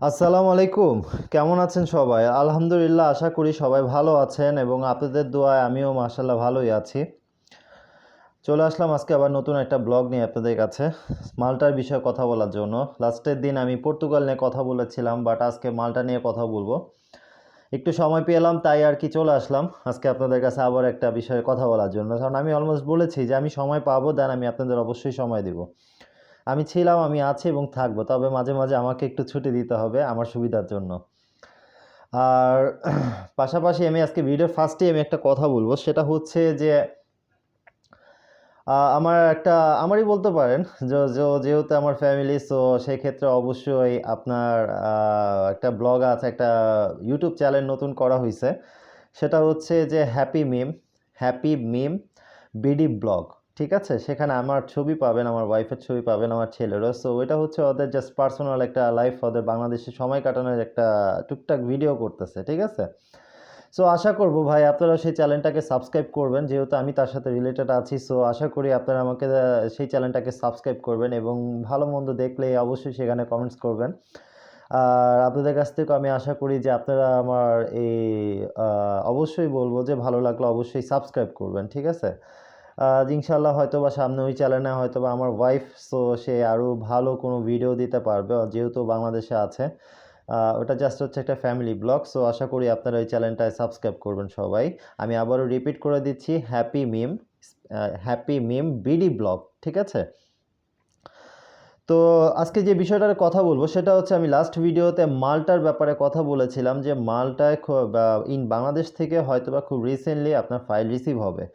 আসসালামু আলাইকুম। কেমন আছেন সবাই? আলহামদুলিল্লাহ, আশা করি সবাই ভালো আছেন এবং আপনাদের দোয়ায় আমিও মাশাআল্লাহ ভালোই আছি। চলে আসলাম আজকে আবার নতুন একটা ব্লগ নিয়ে আপনাদের কাছে। মাল্টার বিষয়ে কথা বলার জন্য। লাস্টের দিন আমি পর্তুগাল নিয়ে কথা বলেছিলাম, বাট আজকে মাল্টা নিয়ে কথা বলবো। একটু সময় পেলাম তাই আর কি চলে আসলাম আজকে আপনাদের কাছে আবার একটা বিষয়ে কথা বলার জন্য। কারণ আমি অলমোস্ট বলেছি যে আমি সময় পাবো, দেন আমি আপনাদের অবশ্যই সময় দিব। আমি ছিলাম, আমি আছি এবং থাকবো। তবে মাঝে, মাঝে আমাকে একটু ছুটি দিতে হবে আমার সুবিধার জন্য। আর পাশাপাশি আমি আজকে ভিডিওর ফার্স্টেই আমি একটা কথা বলবো, সেটা হচ্ছে যে আমার একটা আমারই বলতে পারেন যেহেতু আমার ফ্যামিলি, সো সেই ক্ষেত্রে অবশ্যই আপনার একটা ব্লগ আছে, একটা ইউটিউব চ্যানেল নতুন করা হয়েছে। সেটা হচ্ছে যে হ্যাপি মিম বিডি ব্লগ। ঠিক আছে, সেখানে আমার ছবি পাবেন, আমার ওয়াইফের ছবি পাবেন, আমার ছেলেরও। সো ওইটা হচ্ছে ওদের জাস্ট পার্সোনাল একটা লাইফ, ওদের বাংলাদেশে সময় কাটানোর একটা টুকটাক ভিডিও করতেছে। ঠিক আছে, সো আশা করব ভাই আপনারা সেই চ্যানেলটাকে সাবস্ক্রাইব করবেন, যেহেতু আমি তার সাথে রিলেটেড আছি। সো আশা করি আপনারা আমাকে সেই চ্যানেলটাকে সাবস্ক্রাইব করবেন এবং ভালো মন্দ দেখলে অবশ্যই সেখানে কমেন্টস করবেন। আর আপনাদের কাছ থেকেও আমি আশা করি যে আপনারা আমার এই অবশ্যই বলবো যে ভালো লাগলে অবশ্যই সাবস্ক্রাইব করবেন। ঠিক আছে, ইনশাল্লাহ হয়তো বা সামনে ওই চ্যানেলে হয়তো বা আমার ওয়াইফ, সো সে আরও ভালো কোনো ভিডিও দিতে পারবে, যেহেতু বাংলাদেশে আছে। ওটা জাস্ট হচ্ছে একটা ফ্যামিলি ব্লগ। সো আশা করি আপনারা এই চ্যানেলটায় সাবস্ক্রাইব করবেন সবাই। আমি আবারও রিপিট করে দিচ্ছি, হ্যাপি মিম বিডি ব্লগ। ঠিক আছে, তো আজকে যে বিষয়টার কথা বলবো সেটা হচ্ছে, আমি লাস্ট ভিডিওতে মালটার ব্যাপারে কথা বলেছিলাম যে মালটায় বাংলাদেশ থেকে হয়তোবা খুব রিসেন্টলি আপনার ফাইল রিসিভ হবে।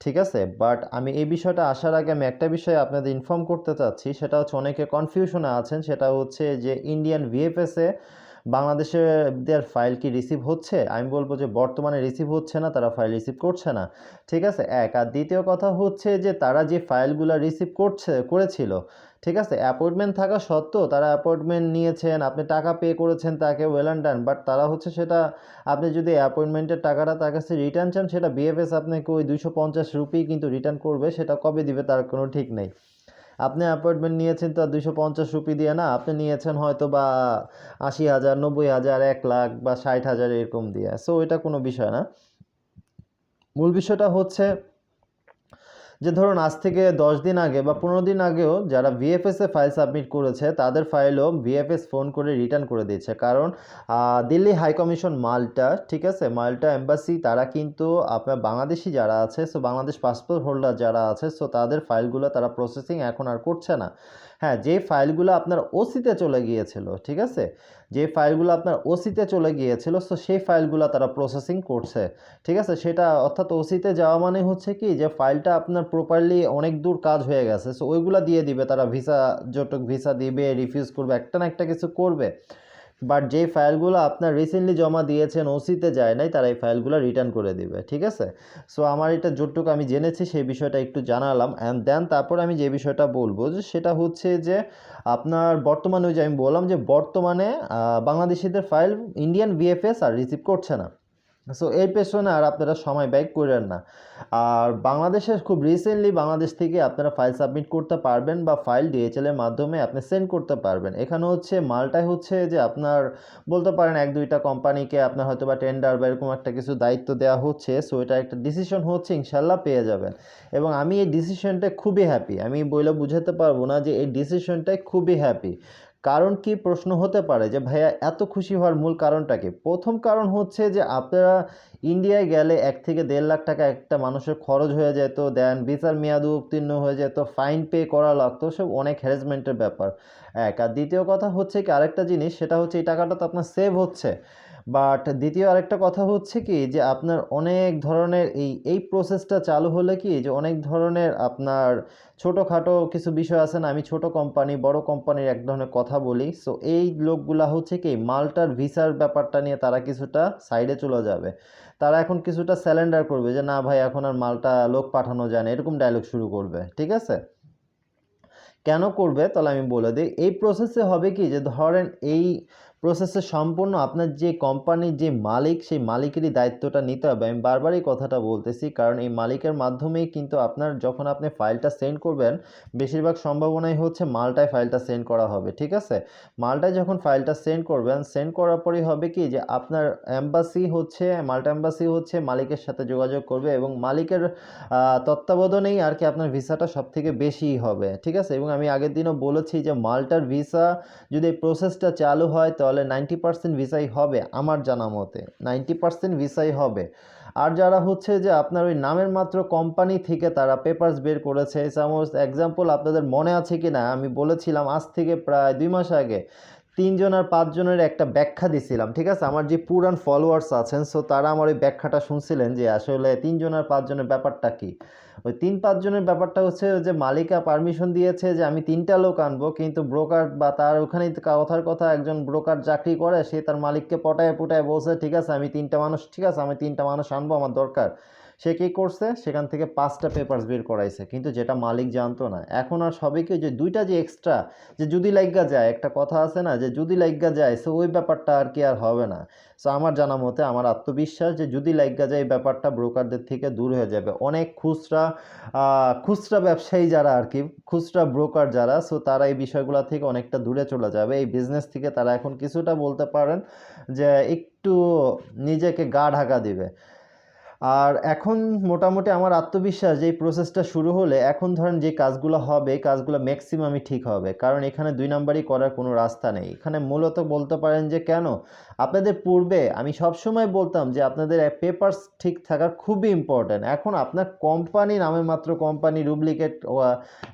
ঠিক আছে, বাট আমি এই বিষয়টা আসার আগে আমি একটা বিষয় আপনাদের ইনফর্ম করতে চাচ্ছি। সেটা হচ্ছে অনেকে কনফিউশনে আছেন, সেটা হচ্ছে যে ইন্ডিয়ান ভিএফএসে বাংলাদেশের দেয়ার ফাইল কি রিসিভ হচ্ছে। আমি বলবো যে বর্তমানে রিসিভ হচ্ছে না, তারা ফাইল রিসিভ করছে না। ঠিক আছে, এক। আর দ্বিতীয় কথা হচ্ছে যে তারা যে ফাইলগুলো রিসিভ করেছিল, ঠিক আছে, অ্যাপয়েন্টমেন্ট থাকা সত্ত্বেও তারা অ্যাপয়েন্টমেন্ট নিয়েছেন, আপনি টাকা পে করেছেন তাকে, ওয়েল অ্যান্ড ডান। বাট তারা হচ্ছে সেটা, আপনি যদি অ্যাপয়েন্টমেন্টের টাকাটা তার কাছে রিটার্ন চান, সেটা বিএফএস আপনাকে ওই 250 রুপি কিন্তু রিটার্ন করবে। সেটা কবে দিবে তার কোনো ঠিক নেই। আপনি অ্যাপয়েন্টমেন্ট নিয়েছেন তো 250 রুপি দিয়ে না, আপনি নিয়েছেন হয়তো বা 80,000, 90,000, 1 লাখ বা 60,000 এরকম দিয়ে। সো এটা কোনো বিষয় না। মূল বিষয়টা হচ্ছে যে ধরুন আজ থেকে 10 দিন আগে বা 15 দিন আগেও যারা ভিএফএসে ফাইল সাবমিট করেছে, তাদের ফাইলও ভিএফএস ফোন করে রিটার্ন করে দিয়েছে। কারণ দিল্লি হাই কমিশন মাল্টা, ঠিক আছে, মাল্টা এম্বাসি, তারা কিন্তু আপনার বাংলাদেশি যারা আছে, সো বাংলাদেশ পাসপোর্ট হোল্ডার যারা আছে, সো তাদের ফাইলগুলো তারা প্রসেসিং এখন আর করছে না। হ্যাঁ, যে ফাইলগুলো আপনার ওসিতে চলে গিয়েছিল, ঠিক আছে, যে ফাইলগুলো আপনার ওসিতে চলে গিয়েছিল, সো সেই ফাইলগুলো তারা প্রসেসিং করছে। ঠিক আছে, সেটা অর্থাৎ ওসিতে যাওয়া মানে হচ্ছে কি যে ফাইলটা আপনার প্রপারলি অনেক দূর কাজ হয়ে গেছে, সো ওইগুলা দিয়ে দিবে তারা। ভিসা যতটুক ভিসা দিবে, রিফিউজ করবে, একটা না একটা কিছু করবে। বাট যেই ফাইলগুলো আপনার রিসেন্টলি জমা দিয়েছেন, ওসিতে যায় নাই, তারা এই ফাইলগুলো রিটার্ন করে দিবে। ঠিক আছে, সো আমার এটা যতটুকু আমি জেনেছি সেই বিষয়টা একটু জানালাম। অ্যান্ড দেন তারপর আমি যে বিষয়টা বলবো যে সেটা হচ্ছে যে আপনার বর্তমানে, ওই যে আমি বললাম যে বর্তমানে বাংলাদেশিদের ফাইল ইন্ডিয়ান ভিএফএস আর রিসিভ করছে না। সো এর পেছনে আর আপনারা সময় ব্যয় করেন না। আর বাংলাদেশের খুব রিসেন্টলি বাংলাদেশ থেকে আপনারা ফাইল সাবমিট করতে পারবেন বা ফাইল ডিএচএল এর মাধ্যমে আপনি সেন্ড করতে পারবেন। এখানে হচ্ছে মালটায় হচ্ছে যে আপনার বলতে পারেন 1-2টা কোম্পানিকে আপনার হয়তো বা টেন্ডার বা এরকম একটা কিছু দায়িত্ব দেওয়া হচ্ছে। সো এটা একটা ডিসিশন হচ্ছে, ইনশাল্লাহ পেয়ে যাবেন। এবং আমি এই ডিসিশনটায় খুবই হ্যাপি। আমি বলে বুঝাতে পারবো না যে এই ডিসিশনটায় খুবই হ্যাপি। কারণ কি, প্রশ্ন হতে পারে যে ভাইয়া এত খুশি হওয়ার মূল কারণটা কি? প্রথম কারণ হচ্ছে যে আপনারা ইন্ডিয়ায় গেলে 1 থেকে 1.5 লাখ টাকা একটা মানুষের খরচ হয়ে যেত, দেন ভিসার মেয়াদ উত্তীর্ণ হয়ে যেত, ফাইন পে করা লাগতো, সব অনেক হ্যারাসমেন্টের ব্যাপার। এক। আর দ্বিতীয় কথা হচ্ছে কি, আরেকটা জিনিস, সেটা হচ্ছে এই টাকাটা তো আপনার সেভ হচ্ছে। বাট দ্বিতীয় আরেকটা কথা হচ্ছে কি যে আপনার অনেক ধরনের এই প্রসেসটা চালু হলে কি যে অনেক ধরনের আপনার ছোটোখাটো কিছু বিষয় আছে না, আমি ছোট কোম্পানি বড় কোম্পানির এক ধরনের কথা বলি। সো এই লোকগুলা হচ্ছে কি মাল্টার ভিসার ব্যাপারটা নিয়ে তারা কিছুটা সাইডে চলে যাবে। তারা এখন কিছুটা স্যালেন্ডার করবে যে না ভাই, এখন আর মাল্টা লোক পাঠানো যায় না, এরকম ডায়লগ শুরু করবে। ঠিক আছে, কেন করবে তাহলে আমি বলে দিই। এই প্রসেসে হবে কি যে ধরেন এই প্রসেসে সম্পূর্ণ আপনার যে কোম্পানির যে মালিক, সেই মালিকেরই দায়িত্বটা নিতে হবে। আমি বারবারই কথাটা বলতেছি, কারণ এই মালিকের মাধ্যমেই কিন্তু আপনার যখন আপনি ফাইলটা সেন্ড করবেন, বেশিরভাগ সম্ভাবনাই হচ্ছে মাল্টায় ফাইলটা সেন্ড করা হবে, ঠিক আছে? মাল্টায় যখন ফাইলটা সেন্ড করবেন, সেন্ড করার পরেই হবে কি যে আপনার এম্বাসি হচ্ছে, মাল্টা এম্বাসি হচ্ছে মালিকের সাথে যোগাযোগ করবে এবং মালিকের তত্ত্বাবধানেই আর কি আপনার ভিসাটা সবথেকে বেশিই হবে, ঠিক আছে? এবং আমি আগের দিনও বলেছি যে মাল্টার ভিসা যদি এই প্রসেসটা চালু হয় তাহলে 90% ভিসাই হবে, আমার জানা মতে 90% ভিসাই হবে। আর যারা হচ্ছে যে আপনার ওই নামের মাত্র কোম্পানি থেকে তারা পেপারস বের করেছে, সাপোজ এক্সাম্পল আপনাদের মনে আছে কি না, আমি বলেছিলাম আজ থেকে প্রায় 2 মাস আগে 3 জন আর 5 জনের একটা ব্যাখ্যা দিছিলাম, ঠিক আছে? আমার যে পুরান ফলোয়ার্স আছেন, সো তারা আমার ওই ব্যাখ্যাটা শুনছিলেন যে আসলে 3 জন আর 5 জনের ব্যাপারটা কি। ওই 3-5 জনের ব্যাপারটা হচ্ছে যে মালিকা পারমিশন দিয়েছে যে আমি 3টা লোক আনবো, কিন্তু ব্রোকার বা তার ওখানেই কথার কথা একজন ব্রোকার চাকরি করে, সে তার মালিককে পটায় পুটায় বলছে ঠিক আছে আমি 3টা মানুষ, ঠিক আছে আমি 3টা মানুষ আনবো, আমার দরকার। সে কী করছে, সেখান থেকে 5টা পেপারস বের করাইছে, কিন্তু যেটা মালিক জানতো না। এখন আর সবাইকে যে 2টা যে এক্সট্রা, যে যদি লাইগা যায়, একটা কথা আছে না যে যদি লাইগা যায়, সো ওই ব্যাপারটা আর কি আর হবে না। সো আমার জানা মতে, আমার আত্মবিশ্বাস যে যদি লাইগা যায় এই ব্যাপারটা ব্রোকারদের থেকে দূর হয়ে যাবে। অনেক খুচরা ব্যবসায়ী যারা আর কি, খুচরা ব্রোকার যারা, সো তারা এই বিষয়গুলো থেকে অনেকটা দূরে চলে যাবে। এই বিজনেস থেকে তারা এখন কিছুটা বলতে পারেন যে একটু নিজেকে গা ঢাকা দিবে। আর এখন মোটামুটি আমার আত্মবিশ্বাস যে এই প্রসেসটা শুরু হলে এখন ধরেন যে কাজগুলো হবে, এই কাজগুলো ম্যাক্সিমামই ঠিক হবে, কারণ এখানে 2 নাম্বারই করার কোনো রাস্তা নেই। এখানে মূলত বলতে পারেন যে কেন, আপনাদের পূর্বে আমি সবসময় বলতাম যে আপনাদের পেপারস ঠিক থাকা খুবই ইম্পর্ট্যান্ট। এখন আপনার কোম্পানি নামে মাত্র কোম্পানি ডুপ্লিকেট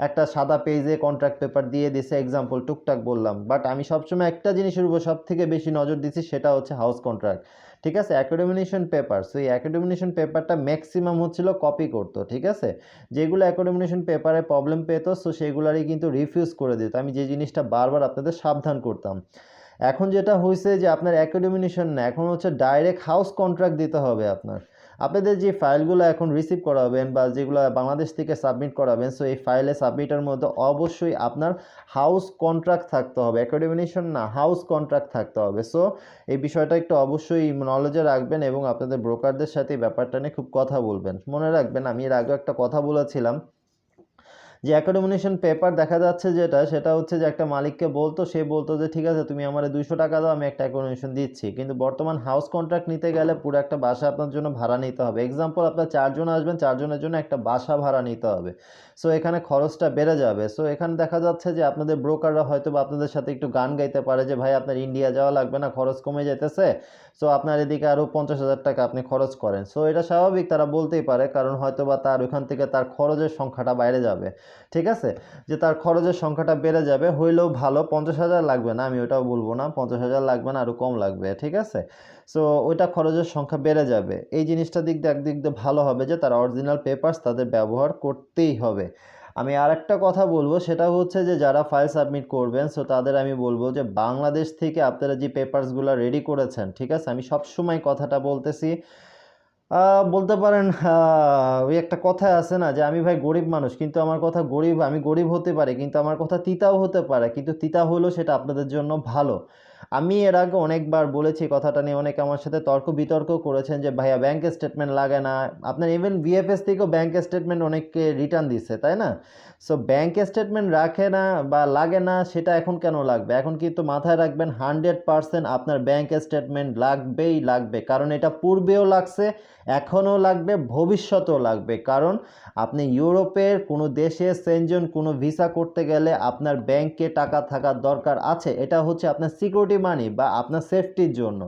একটা সাদা পেজে কন্ট্রাক্ট পেপার দিয়ে দিছে, এক্সাম্পল টুকটাক বললাম, বাট আমি সবসময় একটা জিনিসের উপর সব থেকে বেশি নজর দিচ্ছি, সেটা হচ্ছে হাউস কন্ট্রাক্ট, ঠিক আছে? অ্যাকোমোডেশন পেপার, সো এই অ্যাকোমোডেশন পেপারটা ম্যাক্সিমাম হচ্ছিল কপি করতো, ঠিক আছে? যেগুলো অ্যাকোমোডেশন পেপারে প্রবলেম পেতো, সো সেগুলারই কিন্তু রিফিউজ করে দিত। আমি যে জিনিসটা বারবার আপনাদের সাবধান করতাম। এখন যেটা হয়েছে যে আপনার অ্যাকোমোডেশন না, এখন হচ্ছে ডাইরেক্ট হাউস কন্ট্রাক্ট দিতে হবে আপনাদের যে ফাইলগুলো এখন রিসিভ করাবেন বা যেগুলো বাংলাদেশ থেকে সাবমিট করাবেন, সো এই ফাইলে সাবমিটের মধ্যে অবশ্যই আপনার হাউস কন্ট্রাক্ট থাকতে হবে, অ্যাকোমোডেশন না, হাউস কন্ট্রাক্ট থাকতে হবে। সো এই বিষয়টা একটু অবশ্যই নলেজে রাখবেন এবং আপনাদের ব্রোকারদের সাথে এই ব্যাপারটা নিয়ে খুব কথা বলবেন। মনে রাখবেন, আমি এর আগেও একটা কথা বলেছিলাম যে অ্যাকোমোডেশন পেপার দেখা যাচ্ছে যেটা, সেটা হচ্ছে যে একটা মালিককে বলতো, সে বলতো যে ঠিক আছে তুমি আমারে 200 টাকা দাও, আমি একটা অ্যাকোমোডেশন দিচ্ছি। কিন্তু বর্তমান হাউস কন্ট্রাক্ট নিতে গেলে পুরো একটা বাসা আপনার জন্য ভাড়া নিতে হবে। এক্সাম্পল আপনার 4 জন আসবেন, 4 জনের জন্য একটা বাসা ভাড়া নিতে হবে। সো এখানে খরচটা বেড়ে যাবে। সো এখানে দেখা যাচ্ছে যে আপনাদের ব্রোকাররা হয়তো বা আপনাদের সাথে একটু গান গাইতে পারে যে ভাই আপনার ইন্ডিয়া যাওয়া লাগবে না, খরচ কমে যেতেছে, সো আপনার এদিকে আরও 50,000 টাকা আপনি খরচ করেন। সো এটা স্বাভাবিক, তারা বলতেই পারে, কারণ হয়তো বা তার ওখান থেকে তার খরচের সংখ্যাটা বাইরে যাবে, ঠিক আছে? যে তার খরচের সংখ্যাটা বেড়ে যাবে, হইলেও ভালো, 50,000 লাগবে না, আমি ওটাও বলবো না 50,000 লাগবে না, আরও কম লাগবে, ঠিক আছে? সো ওইটা খরচের সংখ্যা বেড়ে যাবে। এই জিনিসটা একদিক দিয়ে ভালো হবে যে তার অরিজিনাল পেপারস তাদের ব্যবহার করতেই হবে। আমি আরেকটা কথা বলবো, সেটা হচ্ছে যে যারা ফাইল সাবমিট করবেন, সো তাদের আমি বলবো যে বাংলাদেশ থেকে আপনারা যে পেপারসগুলো রেডি করেছেন, ঠিক আছে? আমি সবসময় কথাটা বলতেছি, বলতে পারেন ওই একটা কথায় আছে না যে আমি ভাই গরিব মানুষ, কিন্তু আমার কথা গরিব, আমি গরিব হতে পারি কিন্তু আমার কথা তিতাও হতে পারে, কিন্তু তিতা হলেও সেটা আপনাদের জন্য ভালো। আমি এর আগে অনেকবার বলেছি কথাটা নিয়ে, অনেকে আমার সাথে তর্ক বিতর্ক করেছেন যে ভাইয়া ব্যাংক স্টেটমেন্ট লাগে না, আপনার ইভেন বিএফএস থেকেও ব্যাংক স্টেটমেন্ট অনেককে রিটার্ন দিচ্ছে, তাই না? সো ব্যাংক স্টেটমেন্ট রাখে না বা লাগে না, সেটা এখন কেন লাগবে? এখন কিন্তু মাথায় রাখবেন 100% আপনার ব্যাংক স্টেটমেন্ট লাগবেই লাগবে, কারণ এটা পূর্বেও লাগছে, এখনও লাগবে, ভবিষ্যতেও লাগবে। কারণ আপনি ইউরোপের কোনো দেশে সেনজেন কোনো ভিসা করতে গেলে আপনার ব্যাংকে টাকা থাকার দরকার আছে, এটা হচ্ছে আপনার সিকিউরিটি মানি বা আপনার সেফটির জন্য,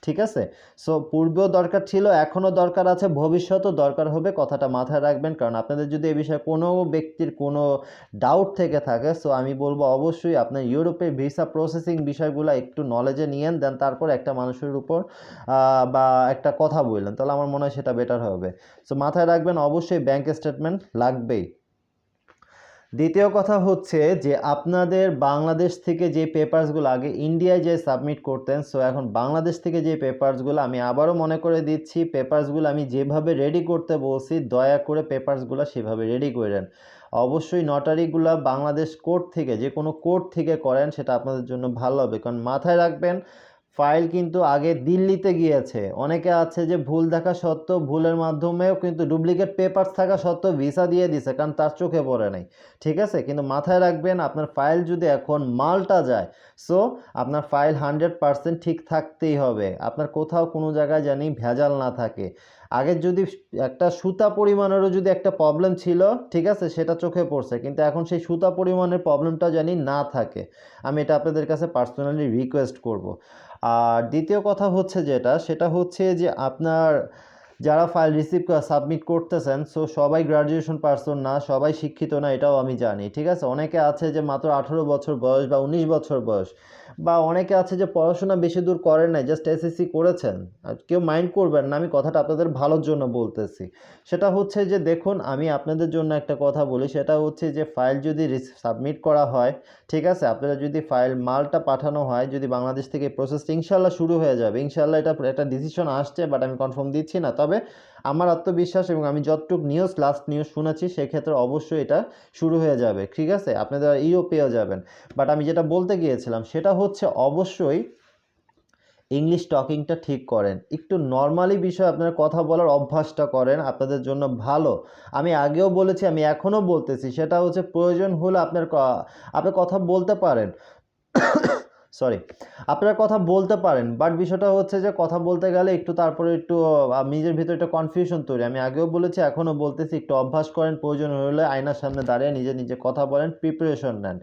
ঠিক আছে? সো পূর্বেও দরকার ছিল, এখনও দরকার আছে, ভবিষ্যতেও দরকার হবে, কথাটা মাথায় রাখবেন। কারণ আপনাদের যদি এ বিষয়ে কোনো ব্যক্তির কোনো ডাউট থেকে থাকে, সো আমি বলবো অবশ্যই আপনার ইউরোপের ভিসা প্রসেসিং বিষয়গুলো একটু নলেজে নিয়েন, দেন তারপর একটা মানুষের উপর বা একটা কথা বললেন, তাহলে আমার মনে হয় সেটা বেটার হবে। সো মাথায় রাখবেন অবশ্যই ব্যাংক স্টেটমেন্ট লাগবেই। দ্বিতীয় কথা হচ্ছে যে আপনাদের বাংলাদেশ থেকে যে পেপারসগুলো আগে ইন্ডিয়ায় যে সাবমিট করতেন, সো এখন বাংলাদেশ থেকে যে পেপারসগুলো, আমি আবারও মনে করে দিচ্ছি, পেপারসগুলো আমি যেভাবে রেডি করতে বলছি দয়া করে পেপারসগুলো সেভাবে রেডি করেন। অবশ্যই নটারিগুলো বাংলাদেশ কোর্ট থেকে, যে কোনো কোর্ট থেকে করেন, সেটা আপনাদের জন্য ভালো হবে। কারণ মাথায় রাখবেন ফাইল কিন্তু আগে দিল্লিতে গিয়েছে। অনেকে আছে যে ভুল দেখা সত্ত্বেও ভুলের মাধ্যমেও কিন্তু ডুপ্লিকেট পেপারস থাকা সত্ত্বেও ভিসা দিয়ে দিছে, কারণ তার চোখে পড়ে নাই। ঠিক আছে, কিন্তু মাথায় রাখবেন আপনার ফাইল যদি এখন মাল্টা যায়, সো আপনার ফাইল 100% ঠিক থাকতেই হবে। আপনার কোথাও কোনো জায়গায় জানি ভেজাল না থাকে। আগের যদি একটা সুতা পরিমাণেরও যদি একটা প্রবলেম ছিল, ঠিক আছে, সেটা চোখে পড়ছে, কিন্তু এখন সেই সুতা পরিমাণের প্রবলেমটা জানি না থাকে। আমি এটা আপনাদের কাছে পার্সোনালি রিকোয়েস্ট করব। আর দ্বিতীয় কথা হচ্ছে যেটা, সেটা হচ্ছে যে আপনার যারা ফাইল রিসিভ সাবমিট করতেছেন, সো সবাই গ্র্যাজুয়েশন পার্সন না, সবাই শিক্ষিত না, এটাও আমি জানি। ঠিক আছে, অনেকে আছে যে মাত্র 18 বছর বয়স বা 19 বছর বয়স, বা অনেকে আছে যে পড়াশোনা বেশি দূর করেন নাই, জাস্ট এসএসসি করেছেন। আর কেউ মাইন্ড করবেন না, আমি কথাটা আপনাদের ভালোর জন্য বলতেছি। সেটা হচ্ছে যে দেখুন, আমি আপনাদের জন্য একটা কথা বলি, সেটা হচ্ছে যে ফাইল যদি সাবমিট করা হয়, ঠিক আছে, আপনারা যদি ফাইল মালটা পাঠানো হয়, যদি বাংলাদেশ থেকে প্রসেসটা ইনশাল্লাহ শুরু হয়ে যাবে, ইনশাল্লাহ এটা একটা ডিসিশন আসছে, বাট আমি কনফার্ম দিচ্ছি না। তবে আমার আত্মবিশ্বাস এবং আমি যতটুকু লাস্ট নিউজ শুনেছি, সেক্ষেত্রে অবশ্যই এটা শুরু হয়ে যাবে। ঠিক আছে, আপনারা ইও পেয়ে যাবেন। বাট আমি যেটা বলতে গিয়েছিলাম সেটা হচ্ছে অবশ্যই ইংলিশ টকিংটা ঠিক করেন, একটু নর্মালি বিষয়ে আপনারা কথা বলার অভ্যাসটা করেন, আপনাদের জন্য ভালো। আমি আগেও বলেছি, আমি এখনও বলতেছি, সেটা হচ্ছে প্রয়োজন হলে আপনি কথা বলতে পারেন, সরি, আপনারা কথা বলতে পারেন, বাট বিষয়টা হচ্ছে যে কথা বলতে গেলে একটু তারপরে একটু নিজের ভিতরে একটা কনফিউশন তৈরি। আমি আগেও বলেছি, এখনও বলতেছি, একটু অভ্যাস করেন, প্রয়োজন হলে আয়নার সামনে দাঁড়িয়ে নিজে নিজে কথা বলেন, প্রিপারেশন নেন।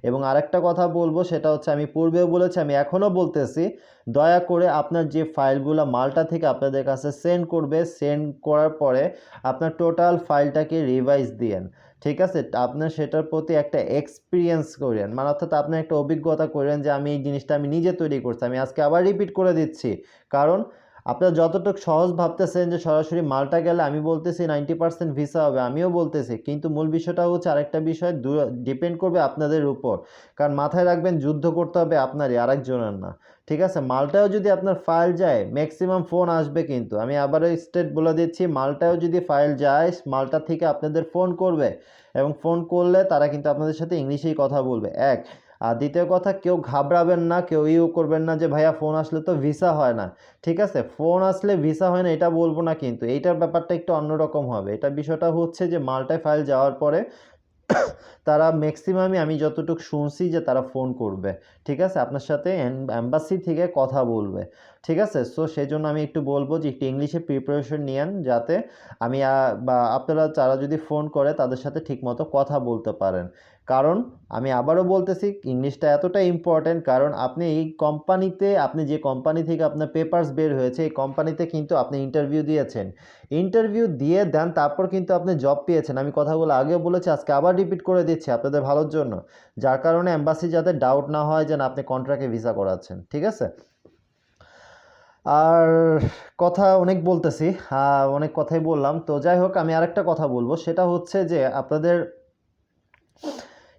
এবং আরেকটা কথা বলবো, সেটা হচ্ছে আমি পূর্বেও বলেছি, আমি এখনও বলতেছি, দয়া করে আপনার যে ফাইলগুলো মাল্টা থেকে আপনাদের কাছে সেন্ড করবে, সেন্ড করার পরে আপনার টোটাল ফাইলটাকে রিভাইজ দিয়েন। ঠিক আছে, আপনার সেটার প্রতি একটা এক্সপিরিয়েন্স করেন, মানে অর্থাৎ আপনি একটা অভিজ্ঞতা করেন যে আমি এই জিনিসটা আমি নিজে তৈরি করছি। আমি আজকে আবার রিপিট করে দিচ্ছি, কারণ আপনারা যতটুকু সহজ ভাবতেছেন যে সরাসরি মাল্টা গেলে, আমি বলতেছি 90% ভিসা হবে, আমিও বলতেছি, কিন্তু মূল বিষয়টা হচ্ছে আরেকটা বিষয়, ডিপেন্ড করবে আপনাদের উপর। কারণ মাথায় রাখবেন, যুদ্ধ করতে হবে আপনারই, আরেকজনের না। ঠিক আছে, মাল্টায়ও যদি আপনার ফাইল যায়, ম্যাক্সিমাম ফোন আসবে, কিন্তু আমি আবারও স্টেট বলে দিচ্ছি, মাল্টায়ও যদি ফাইল যায়, মাল্টা থেকে আপনাদের ফোন করবে, এবং ফোন করলে তারা কিন্তু আপনাদের সাথে ইংলিশেই কথা বলবে, এক। আর দ্বিতীয় কথা, কেউ ঘাবড়াবেন না, কেউ করবেন না যে ভাইয়া ফোন আসলে তো ভিসা হয় না। ঠিক আছে, ফোন আসলে ভিসা হয় না এটা বলবো না, কিন্তু এইটার ব্যাপারটা একটু অন্যরকম হবে। এটা বিষয়টা হচ্ছে যে মাল্টায় ফাইল যাওয়ার পরে তারা ম্যাক্সিমামই, আমি যতটুকু শুনছি, যে তারা ফোন করবে। ঠিক আছে, আপনার সাথে এম্বাসি থেকে কথা বলবে। ঠিক আছে, সো সেই জন্য আমি একটু বলবো যে একটু ইংলিশে প্রিপারেশন নিয়েন, যাতে আমি বা আপনারা যারা যদি ফোন করে তাদের সাথে ঠিকমতো কথা বলতে পারেন। কারণ আমি আবারও বলতেছি, ইংলিশটা এতটা ইম্পর্ট্যান্ট, কারণ আপনি এই কোম্পানিতে, আপনি যে কোম্পানি থেকে আপনার পেপারস বের হয়েছে, এই কোম্পানিতে কিন্তু আপনি ইন্টারভিউ দিয়েছেন, ইন্টারভিউ দিয়ে দেন, তারপর কিন্তু আপনি জব পেয়েছেন। আমি কথাগুলো আগেও বলেছি, আজকে আবার রিপিট করে দিচ্ছি আপনাদের ভালোর জন্য, যার কারণে এম্বাসি যাতে ডাউট না হয় যে আপনি কন্ট্রাক্টে ভিসা করাচ্ছেন। ঠিক আছে, আর কথা অনেক বলতেছি, অনেক কথাই বললাম, তো যাই হোক, আমি আরেকটা কথা বলবো, সেটা হচ্ছে যে আপনাদের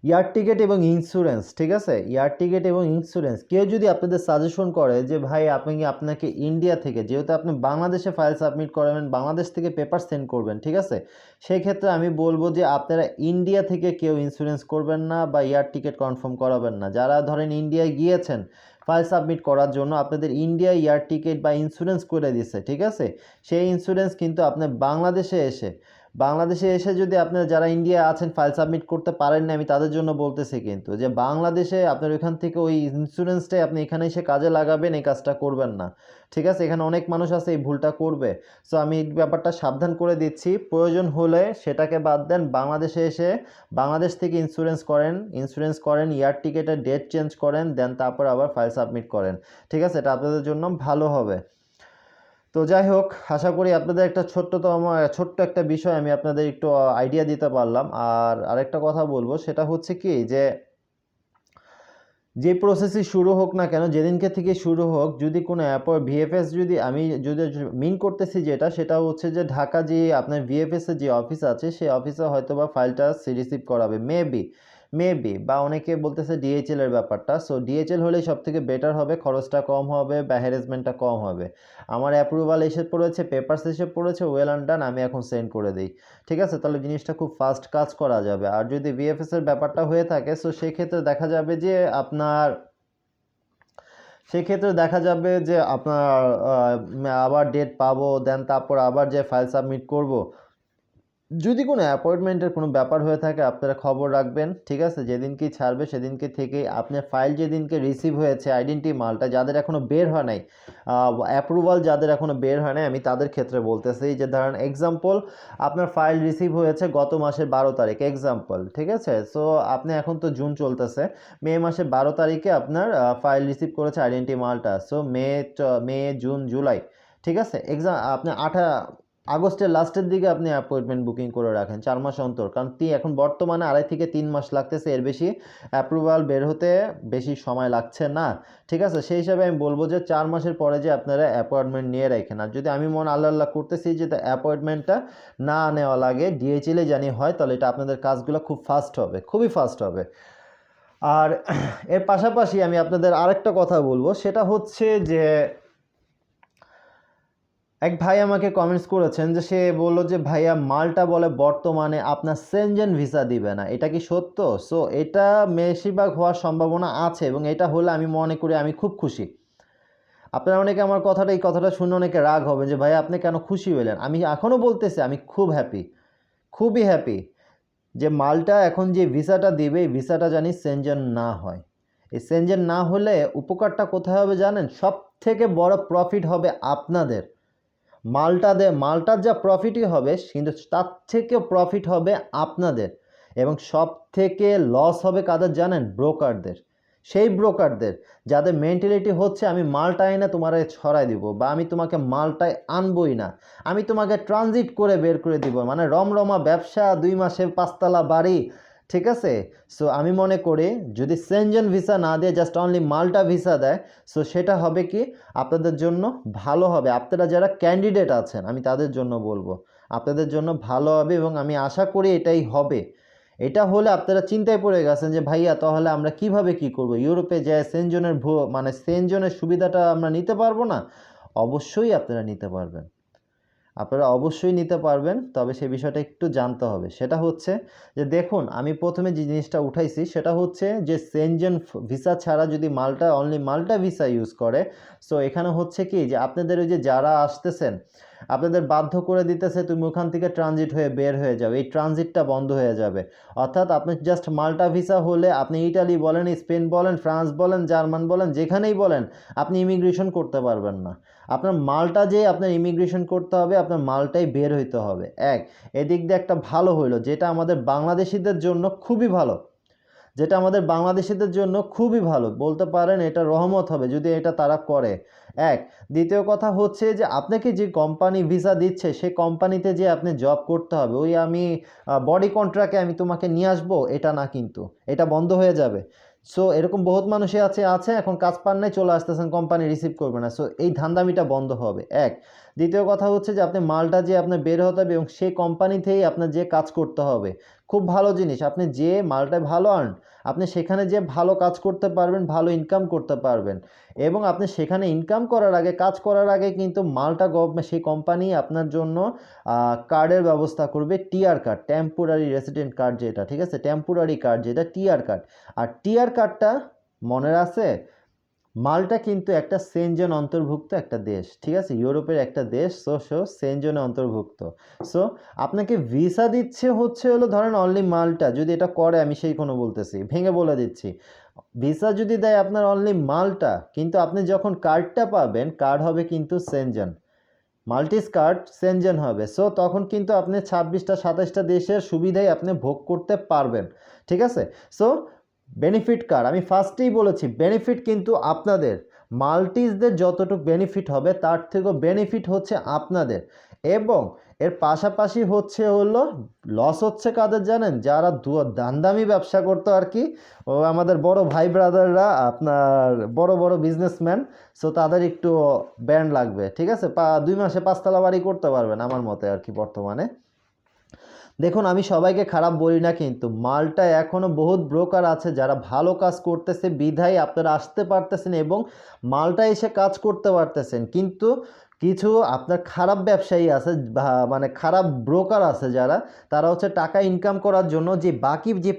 এয়ার টিকেট এবং ইন্স্যুরেন্স। ঠিক আছে, এয়ার টিকেট এবং ইন্স্যুরেন্স, কেউ যদি আপনাদের সাজেশন করে যে ভাই আপনাকে ইন্ডিয়া থেকে, যেহেতু আপনি বাংলাদেশে ফাইল সাবমিট করবেন, বাংলাদেশ থেকে পেপার সেন্ড করবেন, ঠিক আছে, সেই ক্ষেত্রে আমি বলবো যে আপনারা ইন্ডিয়া থেকে কেউ ইন্স্যুরেন্স করবেন না বা এয়ার টিকেট কনফার্ম করাবেন না। যারা ধরেন ইন্ডিয়ায় গিয়েছেন ফাইল সাবমিট করার জন্য, আপনাদের ইন্ডিয়া এয়ার টিকেট বা ইন্স্যুরেন্স করে দিছে, ঠিক আছে, সেই ইন্স্যুরেন্স কিন্তু আপনি বাংলাদেশে এসে যদি আপনারা যারা ইন্ডিয়া আছেন ফাইল সাবমিট করতে পারেন না, আমি তাদের জন্য বলতেছি কিন্তু, যে বাংলাদেশে আপনার ওইখান থেকে ওই ইন্স্যুরেন্সটাই আপনি এখানে এসে কাজে লাগাবেন, এই কাজটা করবেন না। ঠিক আছে, এখানে অনেক মানুষ আছে এই ভুলটা করবে, সো আমি এই ব্যাপারটা সাবধান করে দিচ্ছি। প্রয়োজন হলে সেটাকে বাদ দেন, বাংলাদেশে এসে বাংলাদেশ থেকে ইন্স্যুরেন্স করেন, এয়ার টিকেটের ডেট চেঞ্জ করেন, দেন তারপর আবার ফাইল সাবমিট করেন। ঠিক আছে, এটা আপনাদের জন্য ভালো হবে। তো যাই হোক, আশা করি আপনাদের একটা ছোট্ট একটা বিষয় আমি আপনাদের একটু আইডিয়া দিতে পারলাম। আর আরেকটা কথা বলবো, সেটা হচ্ছে কি, যে প্রসেসই শুরু হোক না কেন, যেদিনকে থেকে শুরু হোক, যদি কোনো অ্যাপর ভিএফএস, আমি যদি মিন করতেছি যেটা, সেটা হচ্ছে যে ঢাকা যে আপনার ভিএফএস এর যে অফিস আছে, সেই অফিসে হয়তো বা ফাইলটা রিসিভ করাবে, মেবি, বা অনেকে বলতেছে ডিএইচএল এর ব্যাপারটা। সো ডিএইচএল হলেই সব থেকে বেটার হবে, খরচটা কম হবে বা হ্যারাসমেন্টটা কম হবে। আমার অ্যাপ্রুভাল এসে পড়েছে, পেপারস এসে পড়েছে, ওয়েল অ্যান্ড ডান, আমি এখন সেন্ড করে দিই। ঠিক আছে, তাহলে জিনিসটা খুব ফাস্ট কাজ করা যাবে। আর যদি ভিএফএস এর ব্যাপারটা হয়ে থাকে, সো সেক্ষেত্রে দেখা যাবে যে আপনার সেক্ষেত্রে দেখা যাবে যে আপনার আবার ডেট পাবো, দেন তারপর আবার যে ফাইল সাবমিট করব। যদি কোনো অ্যাপয়েন্টমেন্টের কোনো ব্যাপার হয়ে থাকে আপনারা খবর রাখবেন, ঠিক আছে? যেদিনকেই ছাড়বে সেদিনকে থেকেই আপনার ফাইল যেদিনকে রিসিভ হয়েছে আইডেন্টি মালটা যাদের এখনও বের হয় নাই, অ্যাপ্রুভাল যাদের এখনও বের হয় নাই, আমি তাদের ক্ষেত্রে বলতেছি যে ধরেন এক্সাম্পল আপনার ফাইল রিসিভ হয়েছে গত মাসের 12 তারিখ এক্সাম্পল, ঠিক আছে? সো আপনি এখন তো জুন চলতেছে, মে মাসের 12 তারিখে আপনার ফাইল রিসিভ করেছে আইডেন্টি মালটা। সো মে জুন জুলাই, ঠিক আছে? আপনি আগস্টের লাস্টের দিকে আপনি অ্যাপয়েন্টমেন্ট বুকিং করে রাখেন 4 মাস অন্তর, কারণ এখন বর্তমানে 2.5 থেকে 3 মাস লাগতেছে, এর বেশি অ্যাপ্রুভাল বের হতে বেশি সময় লাগছে না, ঠিক আছে? সেই হিসাবে আমি বলবো যে 4 মাসের পরে যে আপনারা অ্যাপয়েন্টমেন্ট নিয়ে রাখেন। আর যদি আমি আল্লাহ আল্লাহ করতেছি যে অ্যাপয়েন্টমেন্টটা না নেওয়া লাগে, ডিএইচএলে জানি হয়, তাহলে এটা আপনাদের কাজগুলো খুব ফাস্ট হবে, খুবই ফাস্ট হবে। আর এর পাশাপাশি আমি আপনাদের আরেকটা কথা বলবো, সেটা হচ্ছে যে এক ভাই আমাকে কমেন্টস করেছেন যে সে বললো যে ভাইয়া মালটা বলে বর্তমানে আপনার সেনজেন ভিসা দিবে না, এটা কি সত্য? সো এটা বেশিরভাগ হওয়ার সম্ভাবনা আছে, এবং এটা হলে আমি মনে করি আমি খুব খুশি। আপনারা অনেকে আমার এই কথাটা শুনে অনেকে রাগ হবে যে ভাইয়া আপনি কেন খুশি হলেন? আমি এখনও বলতেছি আমি খুব হ্যাপি, খুবই হ্যাপি যে মালটা এখন যে ভিসাটা দিবে এই ভিসাটা জানি সেনজেন না হয়। এই সেনজেন না হলে উপকারটা কোথায় হবে জানেন? সব থেকে বড় প্রফিট হবে আপনাদের। মালটার যা প্রফিটই হবে, কিন্তু তার থেকেও প্রফিট হবে আপনাদের, এবং সব থেকে লস হবে কাদের জানেন? ব্রোকারদের। সেই ব্রোকারদের যাদের মেন্টালিটি হচ্ছে আমি মালটা এনে তোমার ছড়াই দিব, বা আমি তোমাকে মালটায় আনবই না, আমি তোমাকে ট্রানজিট করে বের করে দিব, মানে রমরমা ব্যবসা, 2 মাসে 5 তলা বাড়ি, ঠিক আছে? সো আমি মনে করি যদি সেনজেন ভিসা না দিয়ে জাস্ট অনলি মাল্টা ভিসা দেয়, সো সেটা হবে কি আপনাদের জন্য ভালো হবে। আপনারা যারা ক্যান্ডিডেট আছেন আমি তাদের জন্য বলবো, আপনাদের জন্য ভালো হবে, এবং আমি আশা করি এটাই হবে। এটা হলে আপনারা চিন্তায় পড়ে গেছেন যে ভাইয়া তাহলে আমরা কিভাবে কি করব, ইউরোপে যায় সেনজনের সুবিধাটা আমরা নিতে পারবো না? অবশ্যই আপনারা নিতে পারবেন, আপনারা অবশ্যই নিতে পারবেন, তবে সে বিষয়টা একটু জানতে হবে। সেটা হচ্ছে যে দেখুন আমি প্রথমে যে জিনিসটা উঠাইছি সেটা হচ্ছে যে সেনজেন ভিসা ছাড়া যদি অনলি মাল্টা ভিসা ইউজ করে, সো এখানে হচ্ছে কি যে আপনাদের ওই যে যারা আসতেছেন আপনাদের বাধ্য করে দিতেছে তুমি ওখান থেকে ট্রানজিট হয়ে বের হয়ে যাবে, এই ট্রানজিটটা বন্ধ হয়ে যাবে। অর্থাৎ আপনি জাস্ট মাল্টা ভিসা হলে আপনি ইটালি বলেন, স্পেন বলেন, ফ্রান্স বলেন, জার্মান বলেন, যেখানেই বলেন আপনি ইমিগ্রেশন করতে পারবেন না। আপনার মালটা যে আপনার ইমিগ্রেশন করতে হবে, আপনার মালটাই বের হইতে হবে। এদিক দিয়ে একটা ভালো হইলো, যেটা আমাদের বাংলাদেশিদের জন্য খুবই ভালো, বলতে পারেন এটা রহমত হবে যদি এটা তারা করে। দ্বিতীয় কথা হচ্ছে যে আপনাকে যে কোম্পানি ভিসা দিচ্ছে সেই কোম্পানিতে যে আপনি জব করতে হবে, ওই আমি বডি কন্ট্রাক্টে আমি তোমাকে নিয়ে আসবো এটা না, কিন্তু এটা বন্ধ হয়ে যাবে। সো এরকম বহুত মানুষই আছে এখন কাজ পান নাই, চলে আসতেছেন, কোম্পানি রিসিভ করবে না, সো এই ধান্দামিটা বন্ধ হবে। দ্বিতীয় কথা হচ্ছে যে আপনি মালটা যে আপনার বের হতে হবে এবং সেই কোম্পানিতেই আপনার যে কাজ করতে হবে। খুব ভালো জিনিস, আপনি যে মালটায় ভালো আর্ন, আপনি সেখানে যে ভালো কাজ করতে পারবেন, ভালো ইনকাম করতে পারবেন, এবং আপনি সেখানে ইনকাম করার আগে, কাজ করার আগে কিন্তু মালটা সেই কোম্পানি আপনার জন্য কার্ডের ব্যবস্থা করবে, TR card, temporary resident card যেটা, ঠিক আছে? টেম্পোরারি কার্ড যেটা টিআর কার্ড। আর টিআর কার্ডটা মনে আছে, মাল্টা কিন্তু একটা সেনজেন অন্তর্ভুক্ত একটা দেশ, ঠিক আছে? ইউরোপের একটা দেশ, সো সেনজেনে অন্তর্ভুক্ত। সো আপনাকে ভিসা দিচ্ছে হলো ধরেন অনলি মাল্টা, যদি এটা করে আমি সেই কোনো বলতেছি, ভেঙে বলে দিচ্ছি, ভিসা যদি দেয় আপনার অনলি মাল্টা, কিন্তু আপনি যখন কার্ডটা পাবেন, কার্ড হবে কিন্তু সেনজেন, মাল্টিস কার্ড সেনজেন হবে। সো তখন কিন্তু আপনি 26টা 27টা দেশের সুবিধাই আপনি ভোগ করতে পারবেন, ঠিক আছে? সো বেনিফিট কার, আমি ফার্স্টেই বলেছি বেনিফিট কিন্তু আপনাদের, মাল্টিসদের যতটুকু বেনিফিট হবে তার থেকেও বেনিফিট হচ্ছে আপনাদের, এবং এর পাশাপাশি হলো লস হচ্ছে কাদের জানেন? যারা দান্দামি ব্যবসা করতো আর কি, ও আমাদের বড় ভাই ব্রাদাররা, আপনার বড় বড় বিজনেসম্যান, সো তাদের একটু ব্যান্ড লাগবে, ঠিক আছে? 2 মাসে 5 তলা বাড়ি করতে পারবেন আমার মতে আর কি বর্তমানে। দেখুন আমি সবাইকে খারাপ বলি না, কিন্তু মালটায় এখনও বহুত ব্রোকার আছে যারা ভালো কাজ করতেছে, বিধায় আপনারা আসতে পারতেছেন এবং মালটায় এসে কাজ করতে পারতেছেন, কিন্তু কিছু আপনার খারাপ ব্যবসায়ী আছে বা মানে খারাপ ব্রোকার আছে যারা, তারা হচ্ছে টাকা ইনকাম করার জন্য যে বাকি যে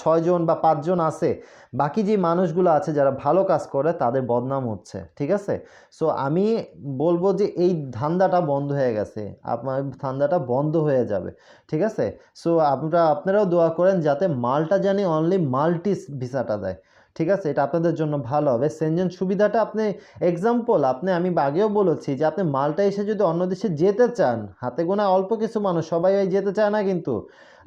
6 জন বা 5 জন আছে, বাকি যে মানুষগুলো আছে যারা ভালো কাজ করে তাদের বদনাম হচ্ছে, ঠিক আছে? সো আমি বলবো যে এই ধান্দাটা বন্ধ হয়ে গেছে, আপনার ধান্দাটা বন্ধ হয়ে যাবে, ঠিক আছে? সো আপনারাও দোয়া করেন যাতে মালটা জানি অনলি মাল্টিস ভিসাটা দেয়, ঠিক আছে? এটা আপনাদের জন্য ভালো হবে। সেনজেন সুবিধাটা আপনি আমি আগেও বলেছি যে আপনি মাল্টা এসে যদি অন্য দেশে যেতে চান, হাতে গোনা অল্প কিছু মানুষ, সবাই যেতে চায় না, কিন্তু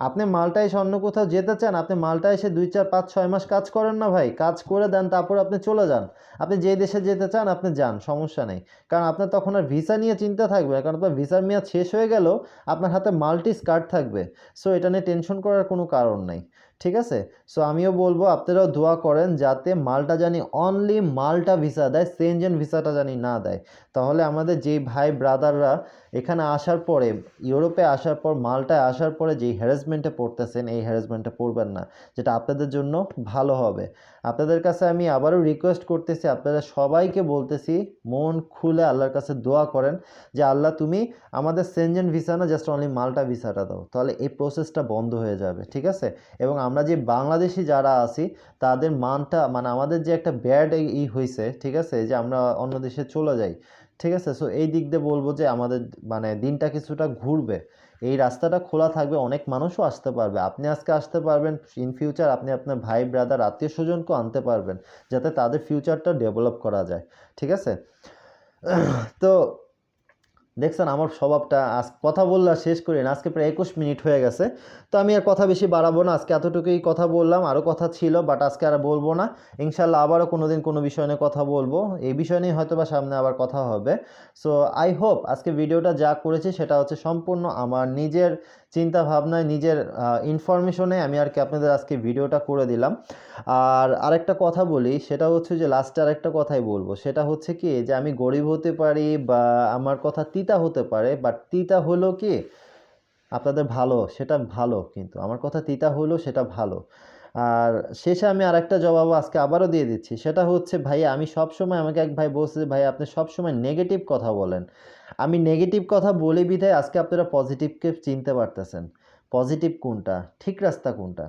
আপনি মাল্টা এসে অন্য কোথাও যেতে চান, আপনি মাল্টা এসে 2 4 5 6 মাস কাজ করেন না ভাই, কাজ করে দেন, তারপর আপনি চলে যান। আপনি যেই দেশে যেতে চান আপনি যান, সমস্যা নেই। কারণ আপনার তখন আর ভিসা নিয়ে চিন্তা থাকবে না, কারণ আপনার ভিসার মেয়াদ শেষ হয়ে গেলেও আপনার হাতে মাল্টিস কার্ড থাকবে। সো এটা নিয়ে টেনশন করার কোনো কারণ নাই, ঠিক আছে? সো আমিও বলবো আপনারাও দোয়া করেন যাতে মাল্টা জানি অনলি মাল্টা ভিসা দেয়, সেনজেন ভিসাটা জানি না দেয়। তাহলে আমাদের যেই ভাই ব্রাদাররা এখানে আসার পরে, ইউরোপে আসার পর, মাল্টায় আসার পরে যেই হ্যারাসমেন্টে পড়তেছেন, এই হ্যারাসমেন্টে পড়বেন না, যেটা আপনাদের জন্য ভালো হবে। আপনাদের কাছে আমি আবারও রিকোয়েস্ট করতেছি, আপনারা সবাইকে বলতেছি মন খুলে আল্লাহর কাছে দোয়া করেন যে আল্লাহ তুমি আমাদের সেনজেন ভিসা না, জাস্ট অনলি মাল্টা ভিসাটা দাও, তাহলে এই প্রসেসটা বন্ধ হয়ে যাবে, ঠিক আছে? এবং আমরা যে বাংলাদেশি যারা আছি তাদের মানটা, মানে আমাদের যে একটা ব্যাড হয়েছে, ঠিক আছে, যে আমরা অন্য দেশে চলে যাই, ঠিক আছে? সো এই দিক দিয়ে বলবো যে আমাদের মানে দিনটা কিছুটা ঘুরবে, এই রাস্তাটা খোলা থাকবে, অনেক মানুষও আসতে পারবে। আপনি আজকে আসতে পারবেন, ইন ফিউচার আপনি আপনার ভাই ব্রাদার আত্মীয় স্বজনকেও আনতে পারবেন, যাতে তাদের ফিউচারটা ডেভেলপ করা যায়, ঠিক আছে? তো দেখছেন আমার স্বভাবটা, আজ কথা বললে আর শেষ করি না, আজকে প্রায় 21 মিনিট হয়ে গেছে। তো আমি আর কথা বেশি বাড়াবো না, আজকে এতটুকুই কথা বললাম, আরও কথা ছিল বাট আজকে আর বলবো না। ইনশাল্লাহ আবারও কোনো দিন কোনো বিষয় নিয়ে কথা বলবো, এই বিষয় নিয়ে হয়তো বা সামনে আবার কথা হবে। সো আই হোপ আজকে ভিডিওটা যা করেছি সেটা হচ্ছে সম্পূর্ণ আমার নিজের চিন্তা ভাবনায়, নিজের ইনফরমেশনে আমি আর কি আপনাদের আজকে ভিডিওটা করে দিলাম। আর আরেকটা কথা বলি, সেটা হচ্ছে যে লাস্টে আরেকটা কথাই বলবো, সেটা হচ্ছে কি যে আমি গরিব হতে পারি বা আমার কথা তিতা হতে পারে, বাট তিতা হলো কি আপনাদের ভালো, সেটা ভালো, কিন্তু আমার কথা তিতা হলো সেটা ভালো। আর শেষে আমি আরেকটা জবাব আজকে আবারও দিয়ে দিচ্ছি, সেটা হচ্ছে ভাই আমি সব সময়, আমাকে এক ভাই বলছে ভাই আপনি সব সময় নেগেটিভ কথা বলেন। আমি নেগেটিভ কথা বলি বিধায় আজকে আপনারা পজিটিভকে চিনতে পারতেছেন, পজিটিভ কোনটা, ঠিক রাস্তা কোনটা,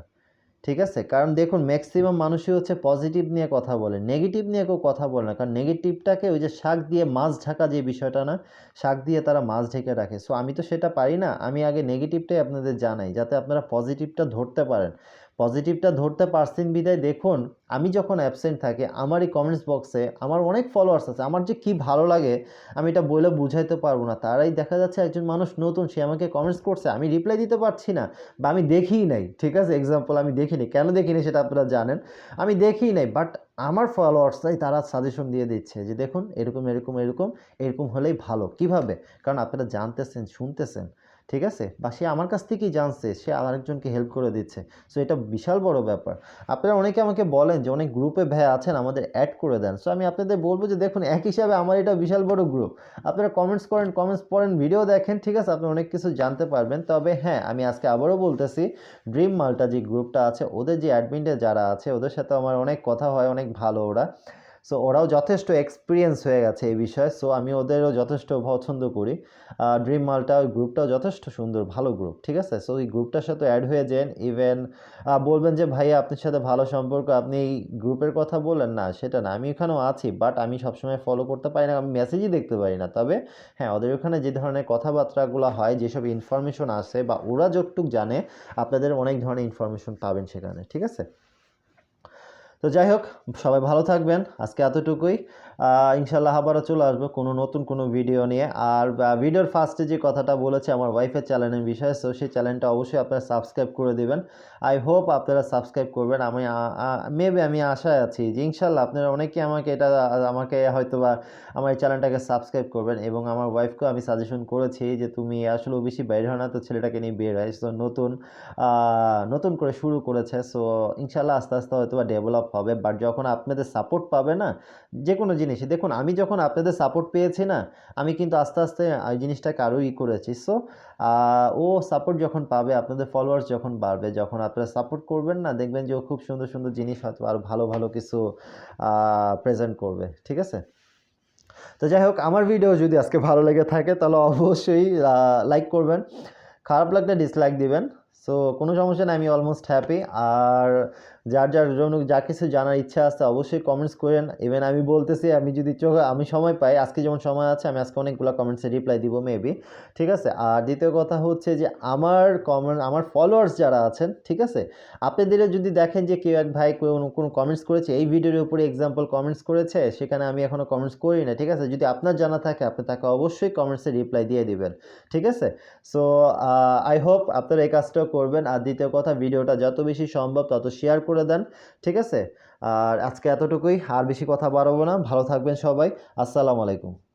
ঠিক আছে? কারণ দেখুন ম্যাক্সিমাম মানুষই হচ্ছে পজিটিভ নিয়ে কথা বলে, নেগেটিভ নিয়ে কেউ কথা বলে না, কারণ নেগেটিভটাকে ওই যে শাক দিয়ে মাছ ঢাকা যে বিষয়টা না, শাক দিয়ে তারা মাছ ঢেকে রাখে। সো আমি তো সেটা পারি না, আমি আগে নেগেটিভটাই আপনাদের জানাই যাতে আপনারা পজিটিভটা ধরতে পারেন। পজিটিভটা ধরতে পারছেন বিদায় দেখুন, আমি যখন অ্যাবসেন্ট থাকি আমারই কমেন্টস বক্সে আমার অনেক ফলোয়ার্স আছে, আমার যে কি ভালো লাগে আমি এটা বলে বুঝাইতে পারবো না। তারাই দেখা যাচ্ছে একজন মানুষ নতুন, সে আমাকে কমেন্টস করছে, আমি রিপ্লাই দিতে পারছি না বা আমি দেখিই নাই, ঠিক আছে? এক্সাম্পল আমি দেখিনি, কেন দেখিনি সেটা আপনারা জানেন, আমি দেখিই নাই, বাট আমার ফলোয়ার্সরাই তারা সাজেশন দিয়ে দিচ্ছে যে দেখুন এরকম এরকম এরকম, এরকম হলেই ভালো। কিভাবে? কারণ আপনারা জানতেছেন, শুনতেছেন, ঠিক আছে? বা সে আমার কাছ থেকেই জানছে, সে আরেকজনকে হেল্প করে দিচ্ছে। সো এটা বিশাল বড় ব্যাপার। আপনারা অনেকে আমাকে বলেন যে অনেক গ্রুপে ভাই আছেন, আমাদের অ্যাড করে দেন। সো আমি আপনাদের বলবো যে দেখুন এক হিসাবে আমার এটা বিশাল বড় গ্রুপ, আপনারা কমেন্টস করেন, কমেন্টস পড়েন, ভিডিও দেখেন, ঠিক আছে? আপনি অনেক কিছু জানতে পারবেন। তবে হ্যাঁ, আমি আজকে আবারও বলতেছি, ড্রিম মাল্টা যে গ্রুপটা আছে, ওদের যে অ্যাডমিনে যারা আছে ওদের সাথে আমার অনেক কথা হয়, অনেক ভালো ওরা। সো ওরাও যথেষ্ট এক্সপিরিয়েন্স হয়ে গেছে এই বিষয়ে, সো আমি ওদেরও যথেষ্ট পছন্দ করি। ড্রিম মাল্টা ওই গ্রুপটাও যথেষ্ট সুন্দর, ভালো গ্রুপ, ঠিক আছে? সো ওই গ্রুপটার সাথে অ্যাড হয়ে যান। ইভেন বলবেন যে ভাইয়া আপনার সাথে ভালো সম্পর্ক, আপনি এই গ্রুপের কথা বললেন না, সেটা না, আমি ওখানেও আছি, বাট আমি সবসময় ফলো করতে পারি না, আমি মেসেজই দেখতে পারি না। তবে হ্যাঁ, ওদের ওখানে যে ধরনের কথাবার্তাগুলো হয়, যেসব ইনফরমেশন আসে বা ওরা যতটুক জানে, আপনাদের অনেক ধরনের ইনফরমেশন পাবেন সেখানে, ঠিক আছে? তো যাই হোক, সবাই ভালো থাকবেন, আজকে এতটুকুই। ইনশাল্লাহ আবারও চলে আসবো কোনো নতুন কোনো ভিডিও নিয়ে। আর ভিডিওর ফার্স্টে যে কথাটা বলেছে আমার ওয়াইফের চ্যানেলের বিষয়ে, সো সেই চ্যানেলটা অবশ্যই আপনারা সাবস্ক্রাইব করে দিবেন। আই হোপ আপনারা সাবস্ক্রাইব করবেন। আমি মেবি আমি আশায় আছি যে ইনশাল্লাহ আপনারা অনেকেই আমাকে হয়তো বা আমার এই চ্যানেলটাকে সাবস্ক্রাইব করবেন। এবং আমার ওয়াইফকেও আমি সাজেশন করেছি যে তুমি আসলে বেশি বের হয় না, তো ছেলেটাকে নিয়ে বের হয়। সো নতুন করে শুরু করেছে, সো ইনশাল্লাহ আস্তে আস্তে হয়তো বা ডেভেলপ হবে। বাট যখন আপনাদের সাপোর্ট পাবে না যে কোনো জিনিসে, দেখুন আমি যখন আপনাদের সাপোর্ট পেয়েছি না, আমি কিন্তু আস্তে আস্তে এই জিনিসটাকে আরও করেছি। সো ও সাপোর্ট যখন পাবে, আপনাদের ফলোয়ার্স যখন বাড়বে, যখন আপনারা সাপোর্ট করবেন না, দেখবেন যে ও খুব সুন্দর সুন্দর জিনিস হয়তো আরও ভালো ভালো কিছু প্রেজেন্ট করবে, ঠিক আছে? তো যাই হোক, আমার ভিডিও যদি আজকে ভালো লেগে থাকে তাহলে অবশ্যই লাইক করবেন, খারাপ লাগলে ডিসলাইক দিবেন। সো কোনো সমস্যা নেই, আমি অলমোস্ট হ্যাপি। আর যার যার জন্য যা কিছু জানার ইচ্ছা আছে অবশ্যই কমেন্টস করেন। ইভেন আমি বলতেছি, আমি যদি আমি সময় পাই, আজকে যেমন সময় আছে, আমি আজকে অনেকগুলো কমেন্টসে রিপ্লাই দিব মেবি, ঠিক আছে। আর দ্বিতীয় কথা হচ্ছে যে আমার ফলোয়ার্স যারা আছেন, ঠিক আছে, আপনাদেরও যদি দেখেন যে কেউ এক ভাই কোনো কমেন্টস করেছে এই ভিডিওর উপরে, এক্সাম্পল কমেন্টস করেছে, সেখানে আমি এখনও কমেন্টস করি না, ঠিক আছে, যদি আপনার জানা থাকে আপনি তাকে অবশ্যই কমেন্টসে রিপ্লাই দিয়ে দিবেন, ঠিক আছে। সো আই হোপ আপনারা এই কাজটাও করবেন। আর দ্বিতীয় কথা, ভিডিওটা যত বেশি সম্ভব তত শেয়ার করে দেন, ঠিক আছে। আর আজকে এতটুকুই, আর বেশি কথা বাড়াবো না। ভালো থাকবেন সবাই। আসসালামু আলাইকুম।